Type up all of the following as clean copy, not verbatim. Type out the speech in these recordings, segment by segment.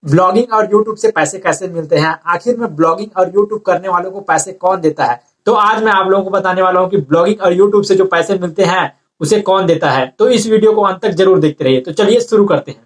Blogging और YouTube से पैसे कैसे मिलते हैं, आखिर में ब्लॉगिंग और यूट्यूब करने वालों को पैसे कौन देता है। तो आज मैं आप लोगों को बताने वाला हूं कि ब्लॉगिंग और यूट्यूब से जो पैसे मिलते हैं उसे कौन देता है। तो इस वीडियो को अंत तक जरूर देखते रहिए। तो चलिए शुरू करते हैं।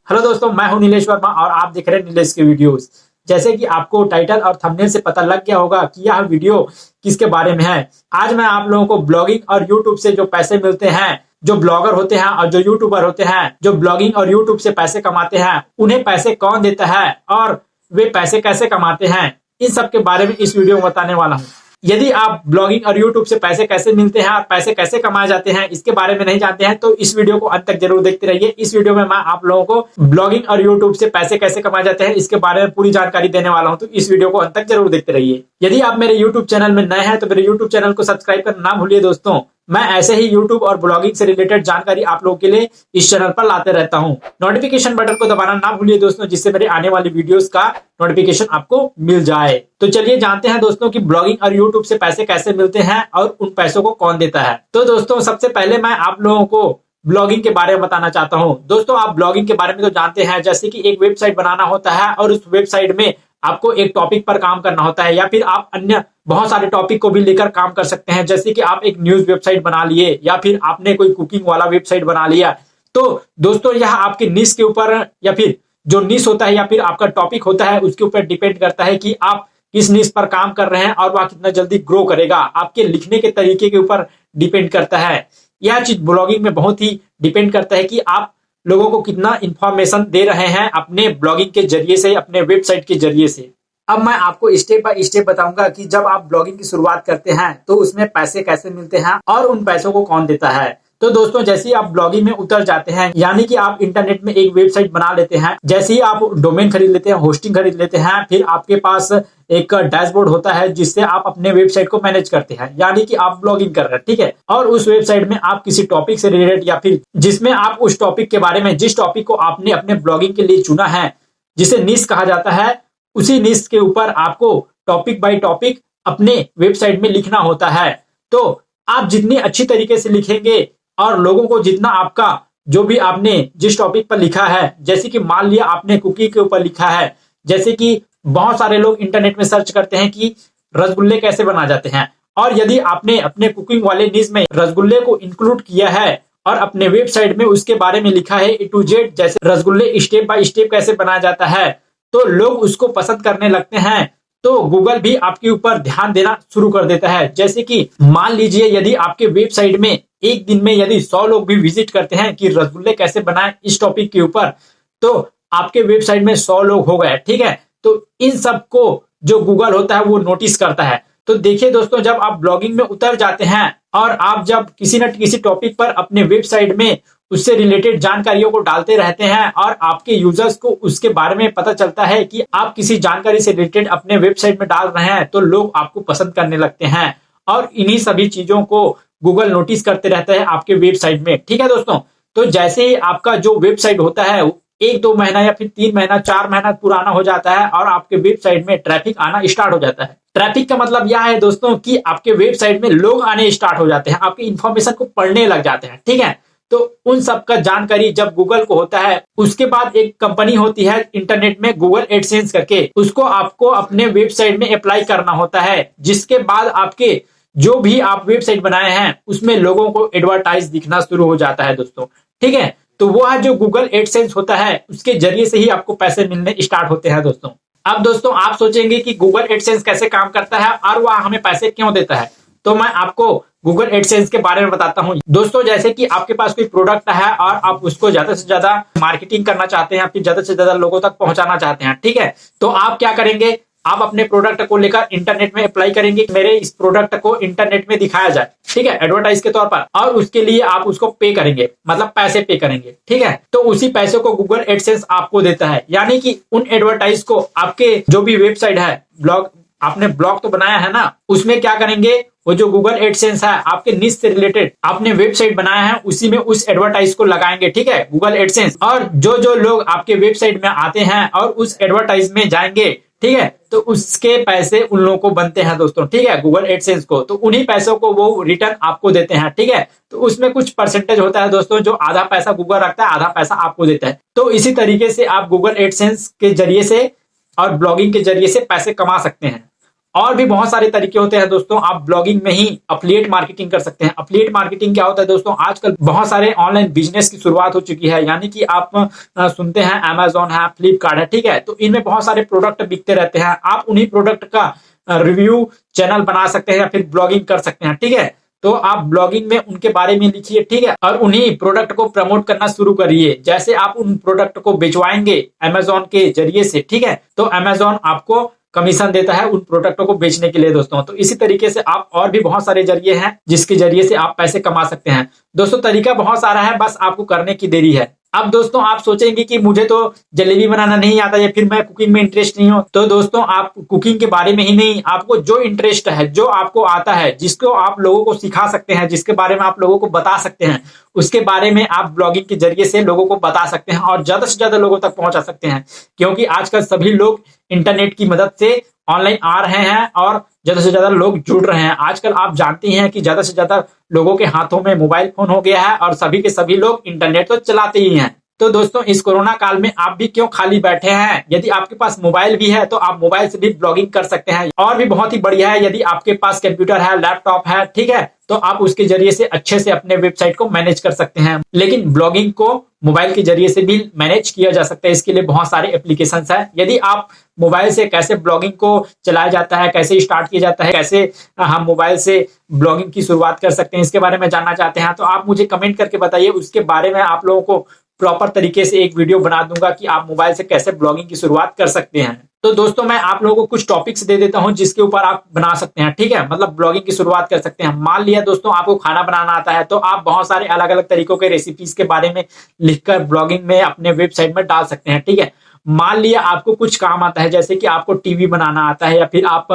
हेलो दोस्तों, मैं हूं नीलेश वर्मा और आप देख रहे हैं नीलेश के वीडियोस। जैसे कि आपको टाइटल और थंबनेल से पता लग गया होगा कि यह वीडियो किसके बारे में है। आज मैं आप लोगों को ब्लॉगिंग और यूट्यूब से जो पैसे मिलते हैं, जो ब्लॉगर होते हैं और जो यूट्यूबर होते हैं, जो ब्लॉगिंग और यूट्यूब से पैसे कमाते हैं, उन्हें पैसे कौन देता है और वे पैसे कैसे कमाते हैं, इन सब के बारे में इस वीडियो में बताने वाला हूँ। यदि आप ब्लॉगिंग और यूट्यूब से पैसे कैसे मिलते हैं और पैसे कैसे कमाए जाते हैं इसके बारे में नहीं जानते हैं तो इस वीडियो को अंत तक जरूर देखते रहिए। इस वीडियो में मैं आप लोगों को ब्लॉगिंग और यूट्यूब से पैसे कैसे कमाए जाते हैं इसके बारे में पूरी जानकारी देने वाला हूं, तो इस वीडियो को अंत तक जरूर देखते रहिए। यदि आप मेरे यूट्यूब चैनल में नए हैं तो मेरे यूट्यूब चैनल को सब्सक्राइब करना ना भूलिए दोस्तों। मैं ऐसे ही यूट्यूब और ब्लॉगिंग से रिलेटेड जानकारी आप लोगों के लिए इस चैनल पर लाते रहता हूं। नोटिफिकेशन बटन को दबाना ना भूलिए दोस्तों, जिससे मेरे आने वाली वीडियोस का नोटिफिकेशन आपको मिल जाए। तो चलिए जानते हैं दोस्तों कि ब्लॉगिंग और यूट्यूब से पैसे कैसे मिलते हैं और उन पैसों को कौन देता है। तो दोस्तों सबसे पहले मैं आप लोगों को ब्लॉगिंग के बारे में बताना चाहता हूं। दोस्तों आप ब्लॉगिंग के बारे में तो जानते हैं, जैसे कि एक वेबसाइट बनाना होता है और उस वेबसाइट में आपको एक टॉपिक पर काम करना होता है, या फिर आप अन्य बहुत सारे टॉपिक को भी लेकर काम कर सकते हैं। जैसे कि आप एक न्यूज वेबसाइट बना लिए या फिर आपने कोई कुकिंग वाला वेबसाइट बना लिया। तो दोस्तों यह आपके निश के ऊपर, या फिर जो निश होता है या फिर आपका टॉपिक होता है उसके ऊपर डिपेंड करता है कि आप किस निश पर काम कर रहे हैं और वह कितना जल्दी ग्रो करेगा। आपके लिखने के तरीके के ऊपर डिपेंड करता है। यह चीज ब्लॉगिंग में बहुत ही डिपेंड करता है कि आप लोगों को कितना इंफॉर्मेशन दे रहे हैं अपने ब्लॉगिंग के जरिए से, अपने वेबसाइट के जरिए से। अब मैं आपको स्टेप बाय स्टेप बताऊंगा कि जब आप ब्लॉगिंग की शुरुआत करते हैं तो उसमें पैसे कैसे मिलते हैं और उन पैसों को कौन देता है। तो दोस्तों जैसे ही आप ब्लॉगिंग में उतर जाते हैं, यानी कि आप इंटरनेट में एक वेबसाइट बना लेते हैं, जैसे ही आप डोमेन खरीद लेते हैं, होस्टिंग खरीद लेते हैं, फिर आपके पास एक डैशबोर्ड होता है जिससे आप अपने वेबसाइट को मैनेज करते हैं, यानी कि आप ब्लॉगिंग कर रहे हैं, ठीक है। और उस वेबसाइट में आप किसी टॉपिक से रिलेटेड या फिर जिसमें आप उस टॉपिक के बारे में, जिस टॉपिक को आपने अपने ब्लॉगिंग के लिए चुना है, जिसे निश कहा जाता है, उसी निश के ऊपर आपको टॉपिक बाय टॉपिक अपने वेबसाइट में लिखना होता है। तो आप जितनी अच्छी तरीके से लिखेंगे और लोगों को जितना आपका जो भी आपने जिस टॉपिक पर लिखा है, जैसे कि मान लिया आपने कुकिंग के ऊपर लिखा है, जैसे कि बहुत सारे लोग इंटरनेट में सर्च करते हैं कि रसगुल्ले कैसे बनाए जाते हैं, और यदि आपने अपने कुकिंग वाले निश में रसगुल्ले को इंक्लूड किया है और अपने वेबसाइट में उसके बारे में लिखा है A to Z, जैसे रसगुल्ले स्टेप बाय स्टेप कैसे बनाया जाता है, तो लोग उसको पसंद करने लगते हैं। तो गूगल भी आपके ऊपर ध्यान देना शुरू कर देता है। जैसे कि मान लीजिए यदि आपके वेबसाइट में एक दिन में यदि 100 लोग भी विजिट करते हैं कि रसगुल्ले कैसे बनाएं इस टॉपिक के ऊपर, तो आपके वेबसाइट में 100 लोग हो गए, ठीक है। तो इन सब को जो गूगल होता है वो नोटिस करता है। तो देखिए दोस्तों, जब आप ब्लॉगिंग में उतर जाते हैं और आप जब किसी न किसी टॉपिक पर अपने वेबसाइट में उससे रिलेटेड जानकारियों को डालते रहते हैं और आपके यूजर्स को उसके बारे में पता चलता है कि आप किसी जानकारी से रिलेटेड अपने वेबसाइट में डाल रहे हैं, तो लोग आपको पसंद करने लगते हैं। और इन्हीं सभी चीजों को गूगल नोटिस करते रहता है आपके वेबसाइट में, ठीक है दोस्तों। तो जैसे ही आपका जो वेबसाइट होता है 1-2 महीना या फिर 3 महीना 4 महीना पुराना हो जाता है और आपके वेबसाइट में ट्रैफिक आना स्टार्ट हो जाता है। ट्रैफिक का मतलब यह है दोस्तों कि आपके वेबसाइट में लोग आने स्टार्ट हो जाते हैं, आपकी इंफॉर्मेशन को पढ़ने लग जाते हैं, ठीक है। तो उन सब का जानकारी जब गूगल को होता है, उसके बाद एक कंपनी होती है इंटरनेट में गूगल एडसेंस करके, उसको आपको अपने वेबसाइट में अप्लाई करना होता है, जिसके बाद आपके जो भी आप वेबसाइट बनाए हैं उसमें लोगों को एडवर्टाइज दिखना शुरू हो जाता है दोस्तों, ठीक है। तो वह जो गूगल एडसेंस होता है उसके जरिए से ही आपको पैसे मिलने स्टार्ट होते हैं दोस्तों। अब दोस्तों आप सोचेंगे कि गूगल एडसेंस कैसे काम करता है और वह हमें पैसे क्यों देता है, तो मैं आपको गूगल एडसेंस के बारे में बताता हूं दोस्तों। जैसे कि आपके पास कोई प्रोडक्ट है और आप उसको ज्यादा से ज्यादा मार्केटिंग करना चाहते हैं, फिर ज्यादा से ज्यादा लोगों तक पहुंचाना चाहते हैं, ठीक है। तो आप क्या करेंगे, आप अपने प्रोडक्ट को लेकर इंटरनेट में अप्लाई करेंगे, मेरे इस प्रोडक्ट को इंटरनेट में दिखाया जाए, ठीक है, एडवर्टाइज के तौर पर, और उसके लिए आप उसको पे करेंगे, मतलब पैसे पे करेंगे, ठीक है। तो उसी पैसे को गूगल एडसेंस आपको देता है, यानी कि उन एडवर्टाइज को आपके जो भी वेबसाइट है, ब्लॉग आपने ब्लॉग तो बनाया है ना, उसमें क्या करेंगे, वो जो गूगल एडसेंस है आपके निश से रिलेटेड आपने वेबसाइट बनाया है उसी में उस एडवर्टाइज को लगाएंगे, ठीक है, गूगल एडसेंस। और जो जो लोग आपके वेबसाइट में आते हैं और उस एडवर्टाइज में जाएंगे, ठीक है, तो उसके पैसे उन लोगों को बनते हैं दोस्तों, ठीक है, गूगल एडसेंस को, तो उन्हीं पैसों को वो रिटर्न आपको देते हैं, ठीक है। तो उसमें कुछ परसेंटेज होता है दोस्तों, जो आधा पैसा गूगल रखता है, आधा पैसा आपको देता है। तो इसी तरीके से आप गूगल एडसेंस के जरिए से और ब्लॉगिंग के जरिए से पैसे कमा सकते हैं। और भी बहुत सारे तरीके होते हैं दोस्तों, आप ब्लॉगिंग में ही अफिलिएट मार्केटिंग कर सकते हैं। अफिलिएट मार्केटिंग क्या होता है दोस्तों, आजकल बहुत सारे ऑनलाइन बिजनेस की शुरुआत हो चुकी है, यानी कि आप सुनते हैं अमेजोन है, फ्लिपकार्ट है, ठीक है, तो इनमें बहुत सारे प्रोडक्ट बिकते रहते हैं। आप उन्हीं प्रोडक्ट का रिव्यू चैनल बना सकते हैं या फिर ब्लॉगिंग कर सकते हैं, ठीक है। तो आप ब्लॉगिंग में उनके बारे में लिखिए, ठीक है, और उन्हीं प्रोडक्ट को प्रमोट करना शुरू करिए। जैसे आप उन प्रोडक्ट को बेचवाएंगे अमेजोन के जरिए से, ठीक है, तो अमेजोन आपको कमीशन देता है उन प्रोडक्टों को बेचने के लिए दोस्तों। तो इसी तरीके से आप और भी बहुत सारे जरिए हैं जिसके जरिए से आप पैसे कमा सकते हैं दोस्तों। तरीका बहुत सारा है, बस आपको करने की देरी है। अब दोस्तों आप सोचेंगे कि मुझे तो जलेबी बनाना नहीं आता या फिर मैं कुकिंग में इंटरेस्ट नहीं हूं, तो दोस्तों आप कुकिंग के बारे में ही नहीं, आपको जो इंटरेस्ट है, जो आपको आता है, जिसको आप लोगों को सिखा सकते हैं, जिसके बारे में आप लोगों को बता सकते हैं, उसके बारे में आप ब्लॉगिंग के जरिए से लोगों को बता सकते हैं और ज्यादा से ज्यादा लोगों तक पहुंचा सकते हैं। क्योंकि आजकल सभी लोग इंटरनेट की मदद से ऑनलाइन आ रहे हैं और ज्यादा से ज्यादा लोग जुड़ रहे हैं। आजकल आप जानते हैं कि ज्यादा से ज्यादा लोगों के हाथों में मोबाइल फोन हो गया है और सभी के सभी लोग इंटरनेट तो चलाते ही हैं। तो दोस्तों इस कोरोना काल में आप भी क्यों खाली बैठे हैं, यदि आपके पास मोबाइल भी है तो आप मोबाइल से भी ब्लॉगिंग कर सकते हैं। और भी बहुत ही बढ़िया है, यदि आपके पास कंप्यूटर है, लैपटॉप है, ठीक है, तो आप उसके जरिए से अच्छे से अपने वेबसाइट को मैनेज कर सकते हैं। लेकिन ब्लॉगिंग को मोबाइल के जरिए से भी मैनेज किया जा सकता है, इसके लिए बहुत सारे एप्लीकेशंस है। यदि आप मोबाइल से कैसे ब्लॉगिंग को चलाया जाता है, कैसे स्टार्ट किया जाता है, कैसे हम मोबाइल से ब्लॉगिंग की शुरुआत कर सकते हैं, इसके बारे में जानना चाहते हैं तो आप मुझे कमेंट करके बताइए। उसके बारे में आप लोगों को प्रॉपर तरीके से एक वीडियो बना दूंगा कि आप मोबाइल से कैसे ब्लॉगिंग की शुरुआत कर सकते हैं। तो दोस्तों मैं आप लोगों को कुछ टॉपिक्स दे देता हूं जिसके ऊपर आप बना सकते हैं, ठीक है, मतलब ब्लॉगिंग की शुरुआत कर सकते हैं। मान लिया दोस्तों आपको खाना बनाना आता है, तो आप बहुत सारे अलग अलग तरीकों के रेसिपीज के बारे में लिखकर ब्लॉगिंग में अपने वेबसाइट में डाल सकते हैं, ठीक है। मान लिया आपको कुछ काम आता है, जैसे कि आपको टीवी बनाना आता है या फिर आप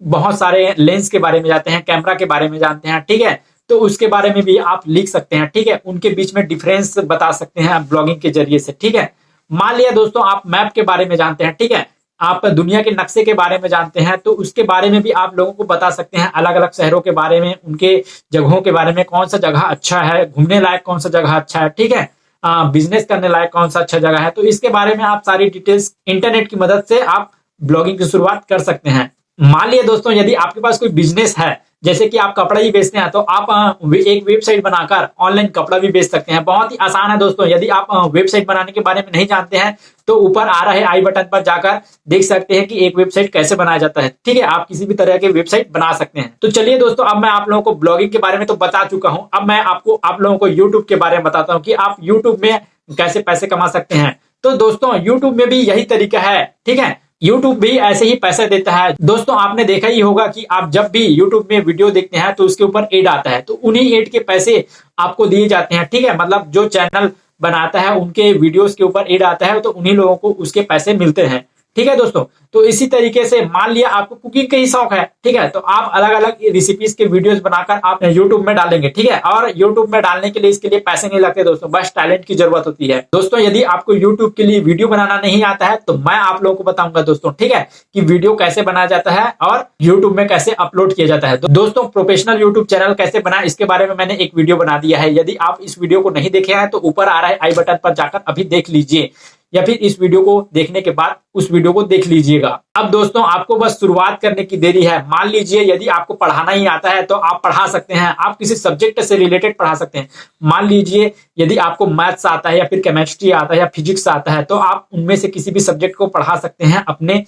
बहुत सारे लेंस के बारे में जानते हैं, कैमरा के बारे में जानते हैं, ठीक है, तो उसके बारे में भी आप लिख सकते हैं, ठीक है। उनके बीच में डिफरेंस बता सकते हैं आप ब्लॉगिंग के जरिए से, ठीक है। मान लिया दोस्तों आप मैप के बारे में जानते हैं, ठीक है, आप दुनिया के नक्शे के बारे में जानते हैं, तो उसके बारे में भी आप लोगों को बता सकते हैं, अलग अलग शहरों के बारे में, उनके जगहों के बारे में, कौन सा जगह अच्छा है, घूमने लायक कौन सा जगह अच्छा है, ठीक है, बिजनेस करने लायक कौन सा अच्छा जगह है। तो इसके बारे में आप सारी डिटेल्स इंटरनेट की मदद से आप ब्लॉगिंग की शुरुआत कर सकते हैं। मान लिया दोस्तों यदि आपके पास कोई बिजनेस है, जैसे कि आप कपड़ा ही बेचते हैं, तो आप एक वेबसाइट बनाकर ऑनलाइन कपड़ा भी बेच सकते हैं। बहुत ही आसान है दोस्तों। यदि आप वेबसाइट बनाने के बारे में नहीं जानते हैं तो ऊपर आ रहे आई बटन पर जाकर देख सकते हैं कि एक वेबसाइट कैसे बनाया जाता है, ठीक है। आप किसी भी तरह के वेबसाइट बना सकते हैं। तो चलिए दोस्तों, अब मैं आप लोगों को ब्लॉगिंग के बारे में तो बता चुका हूं, अब मैं आप लोगों को यूट्यूब के बारे में बताता हूँ कि आप यूट्यूब में कैसे पैसे कमा सकते हैं। तो दोस्तों यूट्यूब में भी यही तरीका है, ठीक है, YouTube भी ऐसे ही पैसे देता है। दोस्तों आपने देखा ही होगा कि आप जब भी YouTube में वीडियो देखते हैं तो उसके ऊपर एड आता है, तो उन्हीं एड के पैसे आपको दिए जाते हैं, ठीक है। मतलब जो चैनल बनाता है उनके वीडियोस के ऊपर एड आता है, तो उन्हीं लोगों को उसके पैसे मिलते हैं, ठीक है दोस्तों। तो इसी तरीके से मान लिया आपको कुकिंग का ही शौक है, ठीक है, तो आप अलग अलग रेसिपीज के वीडियोस बनाकर आप YouTube में डालेंगे, ठीक है। और YouTube में डालने के लिए इसके लिए पैसे नहीं लगते दोस्तों, बस टैलेंट की जरूरत होती है। दोस्तों यदि आपको YouTube के लिए वीडियो बनाना नहीं आता है तो मैं आप लोगों को बताऊंगा दोस्तों, ठीक है, कि वीडियो कैसे बनाया जाता है और YouTube में कैसे अपलोड किया जाता है। तो दोस्तों प्रोफेशनल YouTube चैनल कैसे बनाए इसके बारे में मैंने एक वीडियो बना दिया है। यदि आप इस वीडियो को नहीं देखे हैं तो ऊपर आ रहा है आई बटन पर जाकर अभी देख लीजिए, या फिर इस वीडियो को देखने के बाद उस वीडियो को देख लीजिएगा। अब दोस्तों आपको बस शुरुआत करने की देरी है। मान लीजिए यदि आपको पढ़ाना ही आता है तो आप पढ़ा सकते हैं, आप किसी सब्जेक्ट से रिलेटेड पढ़ा सकते हैं। मान लीजिए यदि आपको मैथ्स आता है या फिर केमिस्ट्री आता है या फिजिक्स आता है, तो आप उनमें से किसी भी सब्जेक्ट को पढ़ा सकते हैं अपने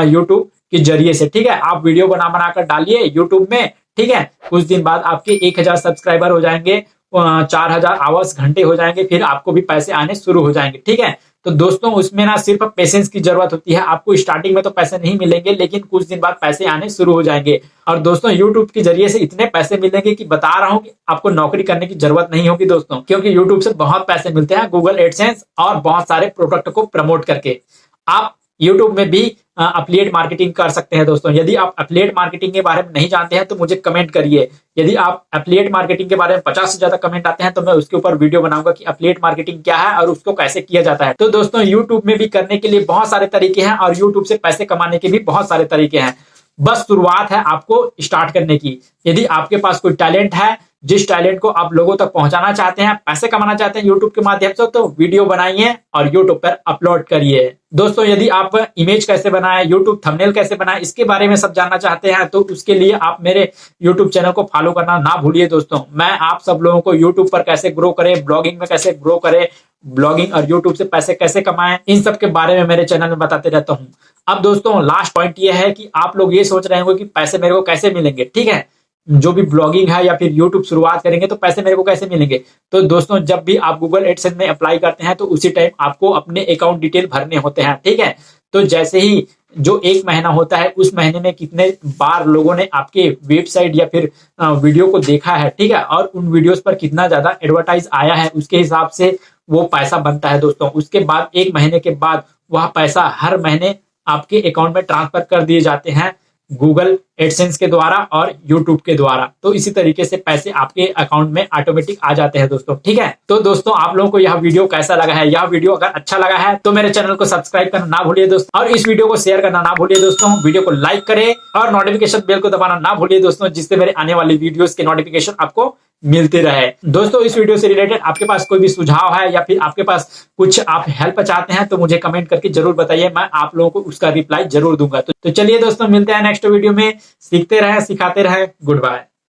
यूट्यूब के जरिए से, ठीक है। आप वीडियो बनाकर डालिए यूट्यूब में, ठीक है, कुछ दिन बाद आपके 1000 सब्सक्राइबर हो जाएंगे, 4000 आवर्स घंटे हो जाएंगे, फिर आपको भी पैसे आने शुरू हो जाएंगे, ठीक है। तो दोस्तों उसमें ना सिर्फ पेशेंस की जरूरत होती है। आपको स्टार्टिंग में तो पैसे नहीं मिलेंगे, लेकिन कुछ दिन बाद पैसे आने शुरू हो जाएंगे। और दोस्तों यूट्यूब के जरिए से इतने पैसे मिलेंगे कि बता रहा हूं कि आपको नौकरी करने की जरूरत नहीं होगी दोस्तों, क्योंकि यूट्यूब से बहुत पैसे मिलते हैं गूगल एडसेंस और बहुत सारे प्रोडक्ट को प्रमोट करके। आप यूट्यूब में भी एफिलिएट मार्केटिंग कर सकते हैं दोस्तों। यदि आप एफिलिएट मार्केटिंग के बारे में नहीं जानते हैं तो मुझे कमेंट करिए। यदि आप एफिलिएट मार्केटिंग के बारे में 50 से ज्यादा कमेंट आते हैं तो मैं उसके ऊपर वीडियो बनाऊंगा कि एफिलिएट मार्केटिंग क्या है और उसको कैसे किया जाता है। तो दोस्तों यूट्यूब में भी करने के लिए बहुत सारे तरीके हैं और यूट्यूब से पैसे कमाने के भी बहुत सारे तरीके हैं। बस शुरुआत है आपको स्टार्ट करने की। यदि आपके पास कोई टैलेंट है, जिस टैलेंट को आप लोगों तक पहुंचाना चाहते हैं, पैसे कमाना चाहते हैं यूट्यूब के माध्यम से, तो वीडियो बनाइए और यूट्यूब पर अपलोड करिए। दोस्तों यदि आप इमेज कैसे बनाएं, यूट्यूब थंबनेल कैसे बनाएं, इसके बारे में सब जानना चाहते हैं तो उसके लिए आप मेरे यूट्यूब चैनल को फॉलो करना ना भूलिए दोस्तों। मैं आप सब लोगों को यूट्यूब पर कैसे ग्रो करें, ब्लॉगिंग में कैसे ग्रो करें, ब्लॉगिंग और यूट्यूब से पैसे कैसे कमाएं, इन सब के बारे में मेरे चैनल में बताते रहता हूं। अब दोस्तों लास्ट पॉइंट ये है कि आप लोग ये सोच रहे होंगे कि पैसे मेरे को कैसे मिलेंगे। ठीक है, जो भी ब्लॉगिंग है या फिर यूट्यूब शुरुआत करेंगे तो पैसे मेरे को कैसे मिलेंगे। तो दोस्तों जब भी आप गूगल एडसेंस में अप्लाई करते हैं तो उसी टाइम आपको अपने अकाउंट डिटेल भरने होते हैं। ठीक है, तो जैसे ही जो एक महीना होता है उस महीने में कितने बार लोगों ने आपके वेबसाइट या फिर वीडियो को देखा है, ठीक है, और उन वीडियोस पर कितना ज्यादा एडवर्टाइज आया है, उसके हिसाब से वो पैसा बनता है दोस्तों। उसके बाद एक महीने के बाद वह पैसा हर महीने आपके अकाउंट में ट्रांसफर कर दिए जाते हैं गूगल एडसेंस के द्वारा और यूट्यूब के द्वारा। तो इसी तरीके से पैसे आपके अकाउंट में ऑटोमेटिक आ जाते हैं दोस्तों। ठीक है, तो दोस्तों आप लोगों को यह वीडियो कैसा लगा है? यह वीडियो अगर अच्छा लगा है तो मेरे चैनल को सब्सक्राइब करना ना भूलिए दोस्तों, और इस वीडियो को शेयर करना ना भूलिए दोस्तों। वीडियो को लाइक करें और नोटिफिकेशन बेल को दबाना ना भूलिए दोस्तों, जिससे मेरे आने वाली वीडियोस के नोटिफिकेशन आपको मिलते रहे। दोस्तों इस वीडियो से रिलेटेड आपके पास कोई भी सुझाव है या फिर आपके पास कुछ आप हेल्प चाहते हैं तो मुझे कमेंट करके जरूर बताइए, मैं आप लोगों को उसका रिप्लाई जरूर दूंगा। तो चलिए दोस्तों मिलते हैं नेक्स्ट वीडियो में। सीखते रहें, सिखाते रहें। Good bye.